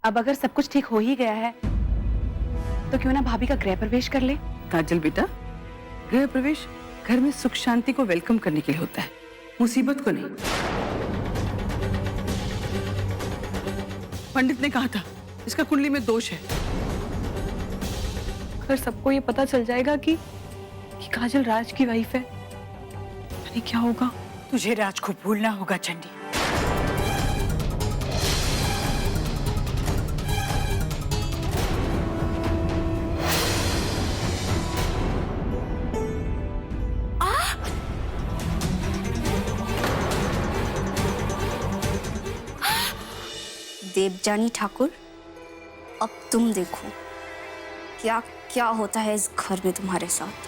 अब अगर सब कुछ ठीक हो ही गया है तो क्यों ना भाभी का गृह प्रवेश कर ले। काजल बेटा, गृह प्रवेश घर में सुख शांति को वेलकम करने के लिए होता है, मुसीबत को नहीं। पंडित ने कहा था इसका कुंडली में दोष है। अगर सबको ये पता चल जाएगा कि काजल राज की वाइफ है, अरे क्या होगा? तुझे राज को भूलना होगा चंडी। देवजानी ठाकुर, अब तुम देखो क्या क्या होता है इस घर में तुम्हारे साथ।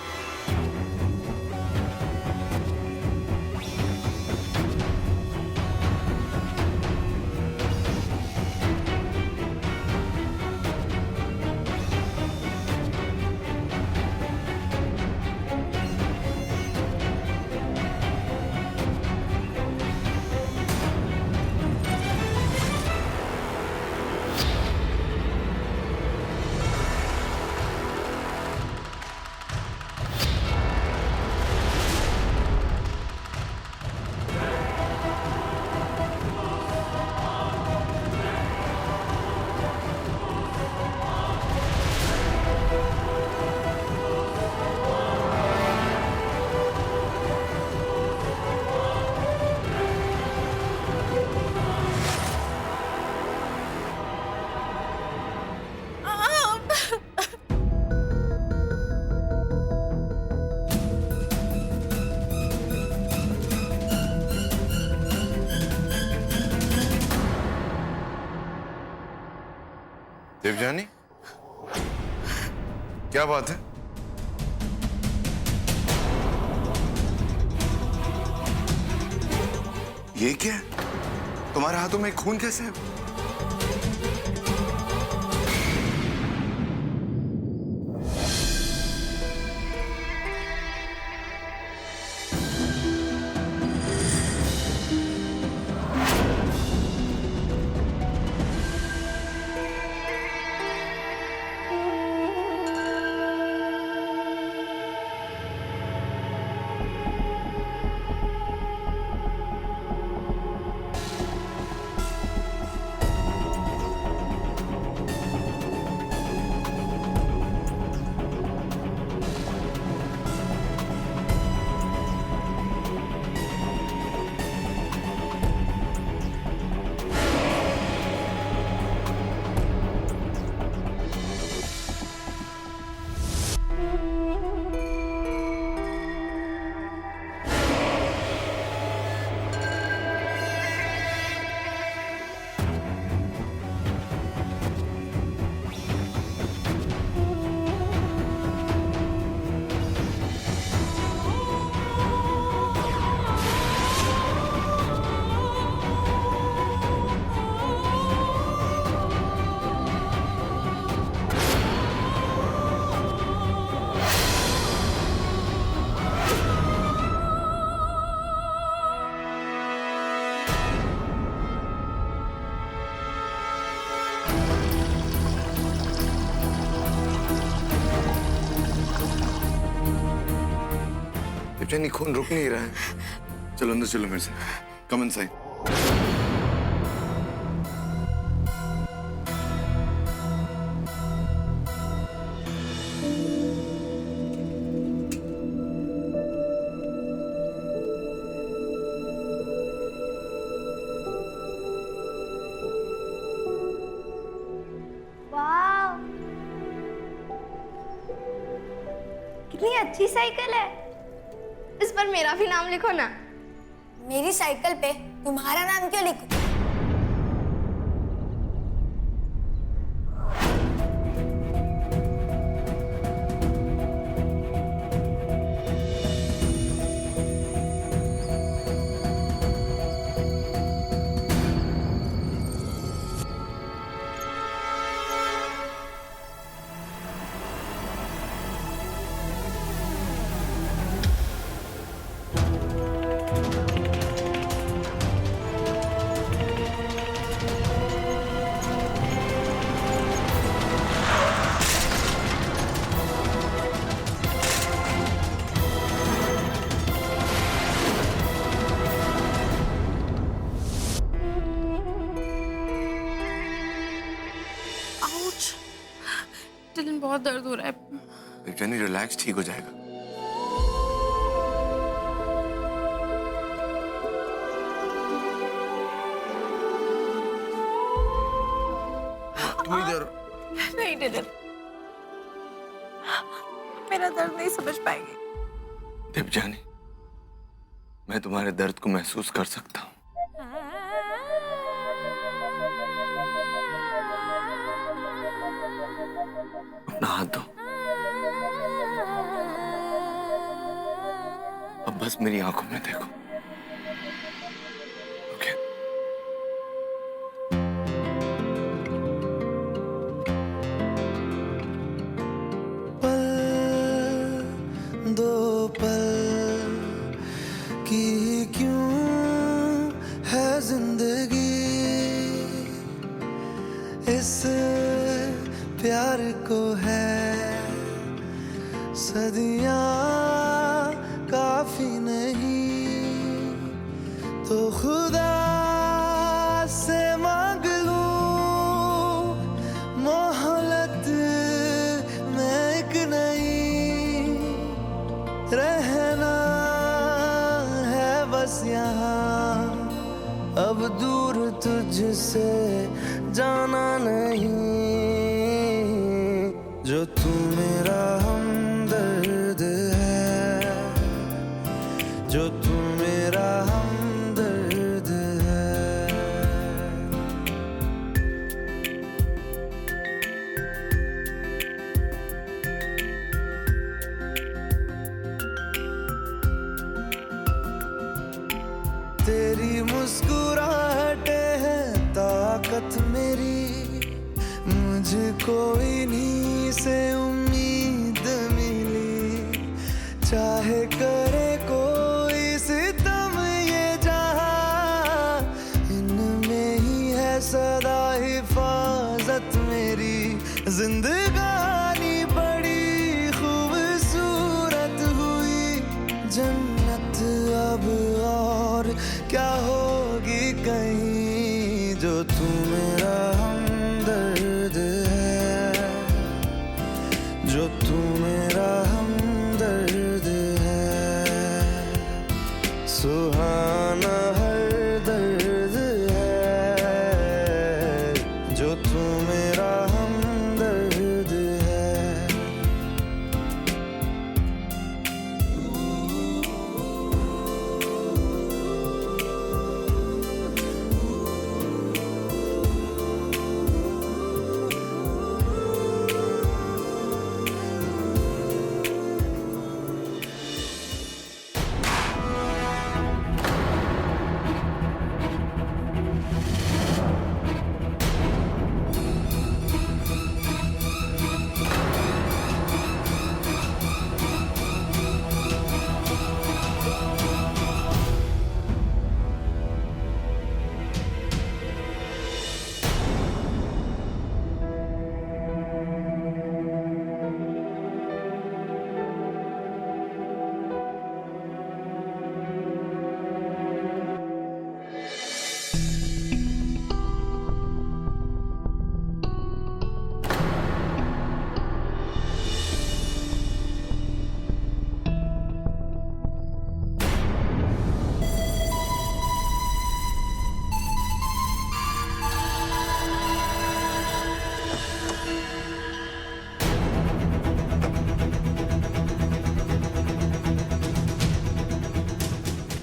देवजानी, क्या बात है? ये क्या है? तुम्हारे हाथों में खून कैसे है? देवजानी, खून रुक नहीं रहा है। चलो अंदर चलो मेरे से। Come inside. वाह, कितनी अच्छी साइकिल है। इस पर मेरा भी नाम लिखो ना। मेरी साइकिल पे तुम्हारा नाम क्यों लिखूं? बहुत दर्द हो रहा है। देवजानी रिलैक्स, ठीक हो जाएगा। तुम इधर। नहीं डिलन, मेरा दर्द नहीं समझ पाएगी। देवजानी, मैं तुम्हारे दर्द को महसूस कर सकता हूँ। अपना हाथ दो। अब बस मेरी आंखों में देखो। ओके? पल दो पल की क्यों है जिंदगी, इस प्यार को है सदियां काफी नहीं, तो खुदा से मांग लूं मोहलत में एक नहीं, रहना है बस यहाँ, अब दूर तुझसे जाना नहीं, जो तू मेरा हमदर्द है, जो तू मेरा हमदर्द है। तेरी मुस्कुराहटे है ताकत मेरी, मुझको इन्हीं से उम्मीद मिली, चाहे करे कोई सितम ये जहां, इनमें ही है सदा हिफाजत मेरी, जिंदगानी बड़ी खूबसूरत हुई, जन्नत अब और क्या होगी कहीं, जो तू मेरा हमदर्द है, जो तू मेरा हमदर्द है, सुहाना हर दर्द है, जो तू मेरा हमदर्द है।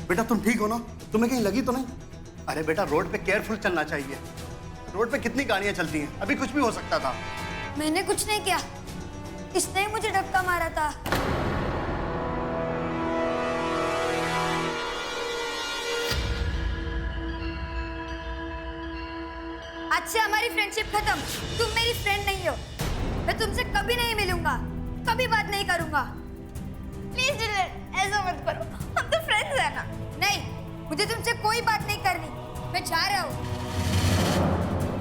बेटा तुम ठीक हो ना? तुम्हें कहीं लगी तो नहीं? अरे बेटा रोड पे केयरफुल चलना चाहिए, रोड पे कितनी गाड़ियां चलती हैं, अभी कुछ भी हो सकता था। मैंने कुछ नहीं किया, इसने ही मुझे धक्का मारा था। आज से हमारी फ्रेंडशिप खत्म, तुम मेरी फ्रेंड नहीं हो, मैं तुमसे कभी नहीं मिलूंगा, कभी बात नहीं करूंगा। प्लीज डिलन, ऐसा मत करो, हम तो फ्रेंड्स हैं ना। नहीं, मुझे तुमसे कोई बात नहीं करनी, मैं जा रहा हूँ।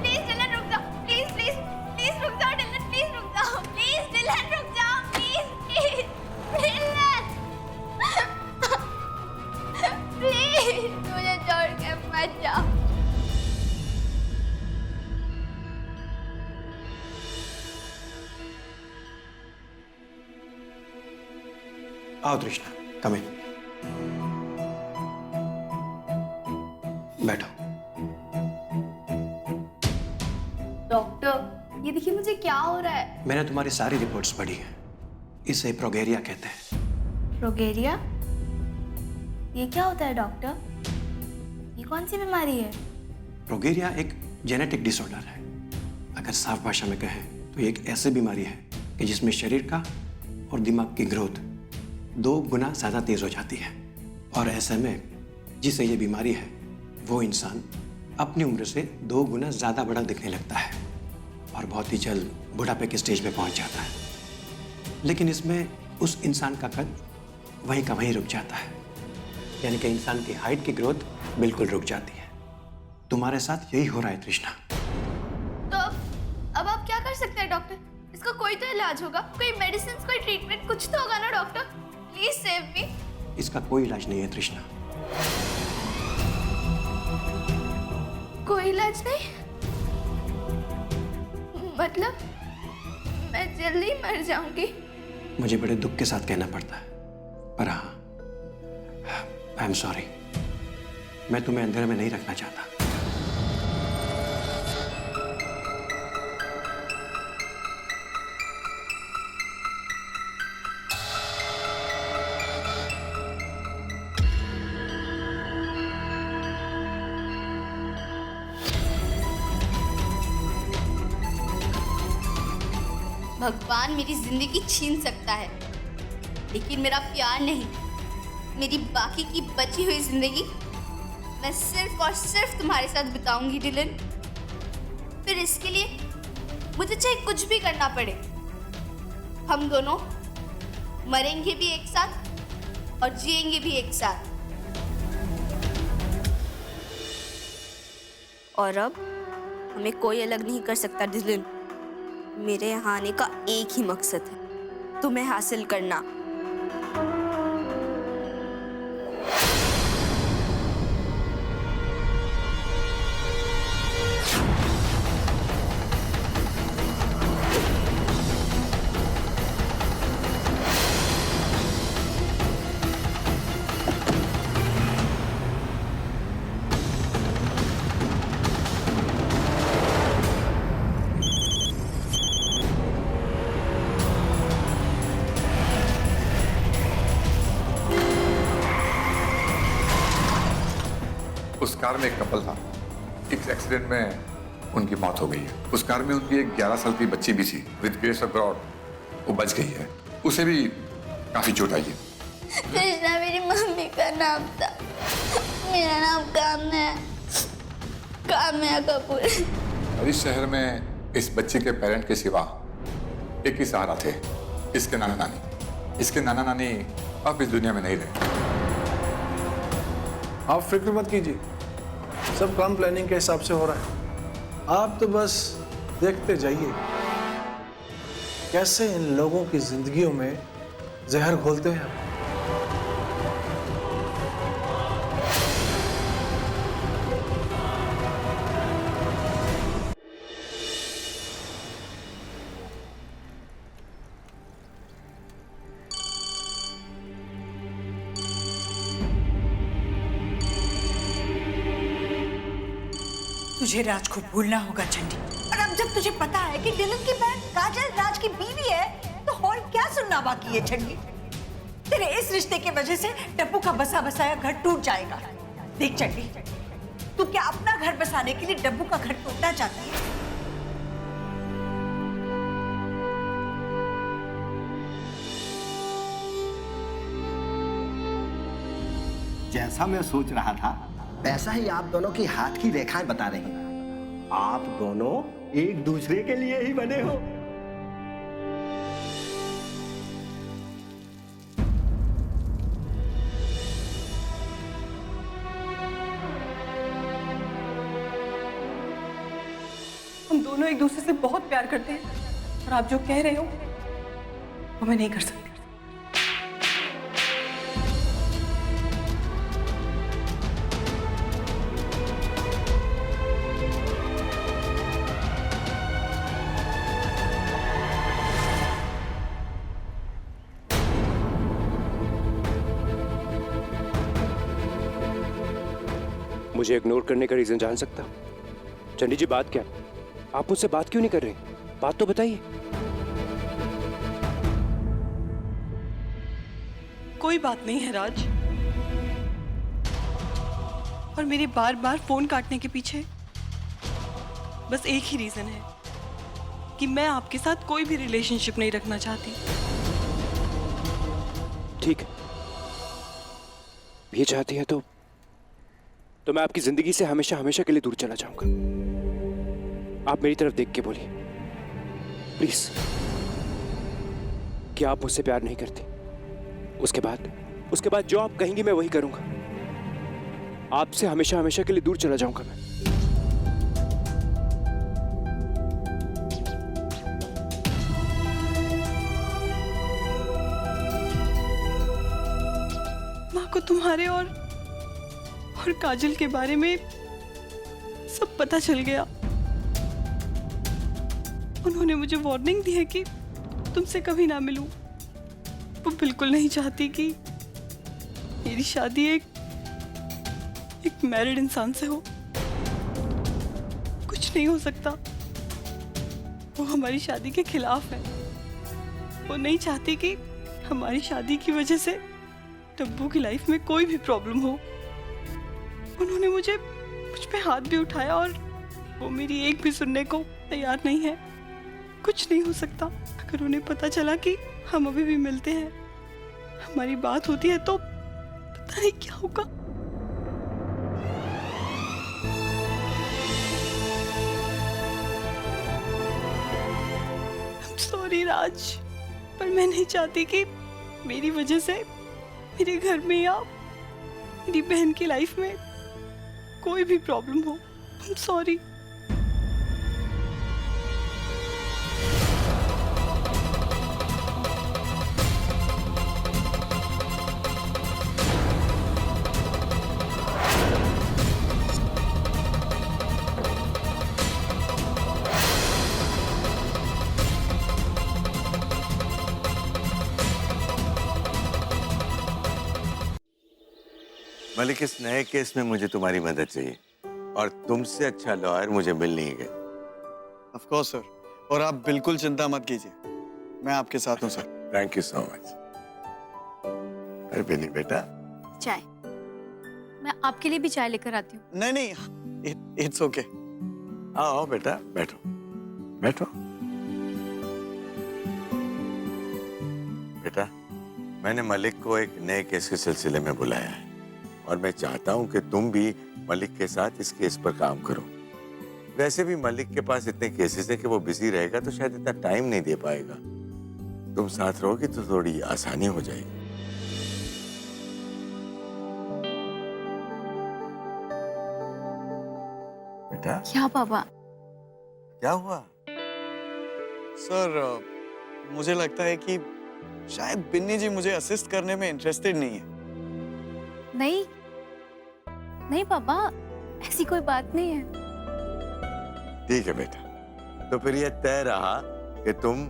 प्लीज डिलन रुक जाओ, प्लीज प्लीज प्लीज रुक जाओ डिलन, प्लीज रुक जाओ, प्लीज डिलन रुक जाओ, प्लीज प्लीज डिलन, प्लीज मुझे छोड़ के मत जाओ। आओ तृष्णा, कम इन। बैठो। डॉक्टर, ये देखिए मुझे क्या हो रहा है। मैंने तुम्हारी सारी रिपोर्ट्स पढ़ी हैं। इसे प्रोगेरिया कहते हैं। प्रोगेरिया? ये क्या होता है डॉक्टर? ये कौन सी बीमारी है? प्रोगेरिया एक जेनेटिक डिसऑर्डर है। अगर साफ भाषा में कहें तो ये एक ऐसी बीमारी है कि जिसमें शरीर का और दिमाग की ग्रोथ 2 गुना ज़्यादा तेज हो जाती है। और ऐसे में जिसे ये बीमारी है वो इंसान अपनी उम्र से 2 गुना ज़्यादा बड़ा दिखने लगता है और बहुत ही जल्द बुढ़ापे के स्टेज पे पहुंच जाता है। लेकिन इसमें उस इंसान का कद वहीं का वहीं रुक जाता है, यानी कि इंसान की हाइट की ग्रोथ बिल्कुल रुक जाती है। तुम्हारे साथ यही हो रहा है तृष्णा। तो अब आप क्या कर सकते हैं डॉक्टर? इसका कोई तो इलाज होगा, कोई मेडिसिन, कोई ट्रीटमेंट, कुछ तो होगा ना डॉक्टर? Please save me. इसका कोई इलाज नहीं है तृष्णा। कोई इलाज नहीं? मतलब मैं जल्दी मर जाऊंगी? मुझे बड़े दुख के साथ कहना पड़ता है, पर हाँ, आई एम सॉरी। मैं तुम्हें अंधेरे में नहीं रखना चाहता। भगवान मेरी जिंदगी छीन सकता है, लेकिन मेरा प्यार नहीं। मेरी बाकी की बची हुई जिंदगी मैं सिर्फ और सिर्फ तुम्हारे साथ बिताऊंगी डिलन। फिर इसके लिए मुझे चाहे कुछ भी करना पड़े, हम दोनों मरेंगे भी एक साथ और जिएंगे भी एक साथ। और अब हमें कोई अलग नहीं कर सकता डिलन। मेरे यहाँ आने का एक ही मकसद है, तुम्हें हासिल करना। उस कार में एक कपल था। एक एक्सीडेंट में उनकी मौत हो गई है। उस कार में उनकी एक 11 साल की बच्ची भी थी। विद ग्रेस ऑफ गॉड वो बच गई है। उसे भी काफी चोट आई है। कृष्णा मेरी मम्मी का नाम था। मेरा नाम काम्या कपूर। और इस शहर में इस बच्ची के पेरेंट के सिवा एक ही सहारा थे, इसके नाना नानी। इसके नाना नानी अब इस दुनिया में नहीं रहे। आप फिक्र मत कीजिए, सब काम प्लानिंग के हिसाब से हो रहा है। आप तो बस देखते जाइए कैसे इन लोगों की जिंदगियों में जहर घोलते हैं। तुझे राज को भूलना होगा चंडी। और अब जब तुझे पता है कि डिलन की बहन काजल राज की बीवी है, तो और क्या सुनना बाकी है चंडी? तेरे इस रिश्ते की वजह से टप्पू का बसा बसाया घर टूट जाएगा। देख चंडी, तू क्या अपना घर बसाने के लिए डब्बू का घर तोड़ना चाहती है? जैसा मैं सोच रहा था वैसा ही आप दोनों की हाथ की रेखाएं बता रही हैं। आप दोनों एक दूसरे के लिए ही बने हो। हम दोनों एक दूसरे से बहुत प्यार करते हैं और आप जो कह रहे हो वो मैं नहीं कर सकती। मुझे इग्नोर करने का रीजन जान सकता हूँ? चंडी जी, बात क्या? आप मुझसे बात क्यों नहीं कर रहे? बात तो बताइए। कोई बात नहीं है राज। और मेरे बार बार फोन काटने के पीछे बस एक ही रीजन है कि मैं आपके साथ कोई भी रिलेशनशिप नहीं रखना चाहती। ठीक है, ये चाहती है तो मैं आपकी जिंदगी से हमेशा हमेशा के लिए दूर चला जाऊंगा। आप मेरी तरफ देख के बोलिए प्लीज कि आप मुझसे प्यार नहीं करती। उसके बाद जो आप कहेंगी मैं वही करूंगा। आपसे हमेशा हमेशा के लिए दूर चला जाऊंगा मैं। माँ को तुम्हारे और काजल के बारे में सब पता चल गया। उन्होंने मुझे वार्निंग दी है कि तुमसे कभी ना मिलूं। वो बिल्कुल नहीं चाहती कि मेरी शादी एक मैरिड इंसान से हो। कुछ नहीं हो सकता। वो हमारी शादी के खिलाफ है। वो नहीं चाहती कि हमारी शादी की वजह से डब्बू की लाइफ में कोई भी प्रॉब्लम हो। उन्होंने मुझ पे हाथ भी उठाया और वो मेरी एक भी सुनने को तैयार नहीं है। कुछ नहीं हो सकता। अगर उन्हें पता चला कि हम अभी भी मिलते हैं, हमारी बात होती है, तो पता नहीं क्या होगा। सॉरी राज, पर मैं नहीं चाहती कि मेरी वजह से मेरे घर में या मेरी बहन की लाइफ में कोई भी प्रॉब्लम हो। I'm sorry। मलिक, इस नए केस में मुझे तुम्हारी मदद चाहिए और तुमसे अच्छा लॉयर मुझे मिल नहीं गया। ऑफ कोर्स सर, और आप बिल्कुल चिंता मत कीजिए, मैं आपके साथ हूँ sir. Thank you so much. अरे बेनी बेटा, चाय। मैं आपके लिए भी चाय लेकर आती हूँ। नहीं, इट्स ओके। आओ बेटा, बैठो बैठो। बेटा, मैंने मलिक को एक नए केस के सिलसिले में बुलाया है और मैं चाहता हूं कि तुम भी मलिक के साथ इस केस पर काम करो। वैसे भी मलिक के पास इतने केसेस है कि वो बिजी रहेगा तो शायद इतना टाइम नहीं दे पाएगा। तुम साथ रहोगी तो थोड़ी आसानी हो जाएगी। बेटा, क्या पापा? क्या हुआ? सर, मुझे लगता है कि शायद बिन्नी जी मुझे असिस्ट करने में इंटरेस्टेड नहीं है। नहीं पापा, ऐसी कोई बात नहीं है। ठीक है बेटा, तो फिर ये तय रहा कि तुम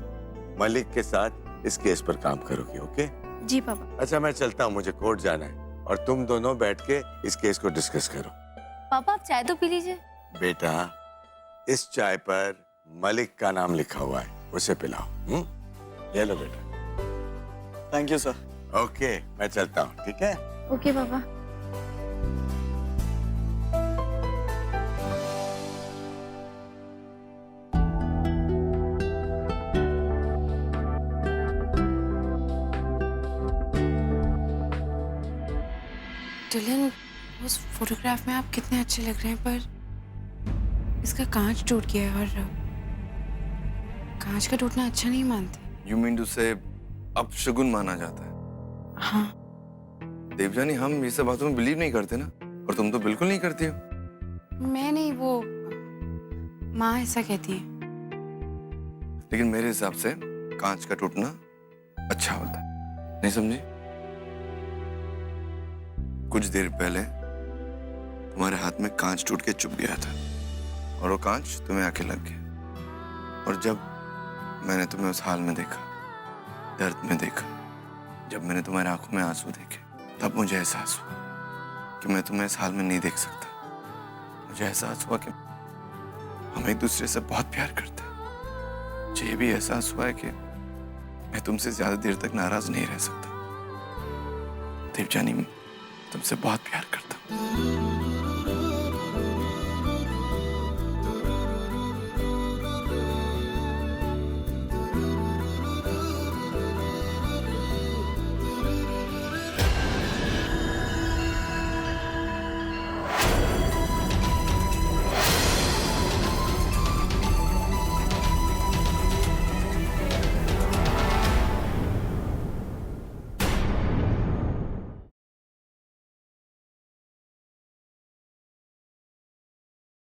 मलिक के साथ इस केस पर काम करोगे। ओके? जी पापा। अच्छा, मैं चलता हूँ, मुझे कोर्ट जाना है और तुम दोनों बैठ के इस केस को डिस्कस करो। पापा, आप चाय तो पी लीजिए। बेटा, इस चाय पर मलिक का नाम लिखा हुआ है, उसे पिलाओ। ले लो बेटा। Thank you sir. ओके, मैं चलता हूँ। ठीक है? ओके पापा। डिलन, उस फोटोग्राफ में आप कितने अच्छे लग रहे हैं, पर इसका कांच टूट गया है और कांच का टूटना अच्छा नहीं मानते। यू मीन टू से अपशगुन माना जाता है? हाँ। देवजानी, हम ये सब बातों में बिलीव नहीं करते ना, और तुम तो बिल्कुल नहीं करती हो। मैं नहीं, वो माँ ऐसा कहती है। लेकिन मेरे हिसाब से कांच का टूटना अच्छा होता है, नहीं समझी? कुछ देर पहले तुम्हारे हाथ में कांच टूट के चुभ गया था और वो कांच तुम्हें आके लग गया। और जब मैंने तुम्हें उस हाल में देखा, दर्द में देखा, जब मैंने तुम्हारी आंखों में आंसू देखे, तब मुझे एहसास हुआ कि मैं तुम्हें इस हाल में नहीं देख सकता। मुझे एहसास हुआ कि हम एक दूसरे से बहुत प्यार करते हैं। मुझे ये भी एहसास हुआ है कि मैं तुमसे ज्यादा देर तक नाराज नहीं रह सकता। देवजानी, तुमसे बहुत प्यार करता हूँ।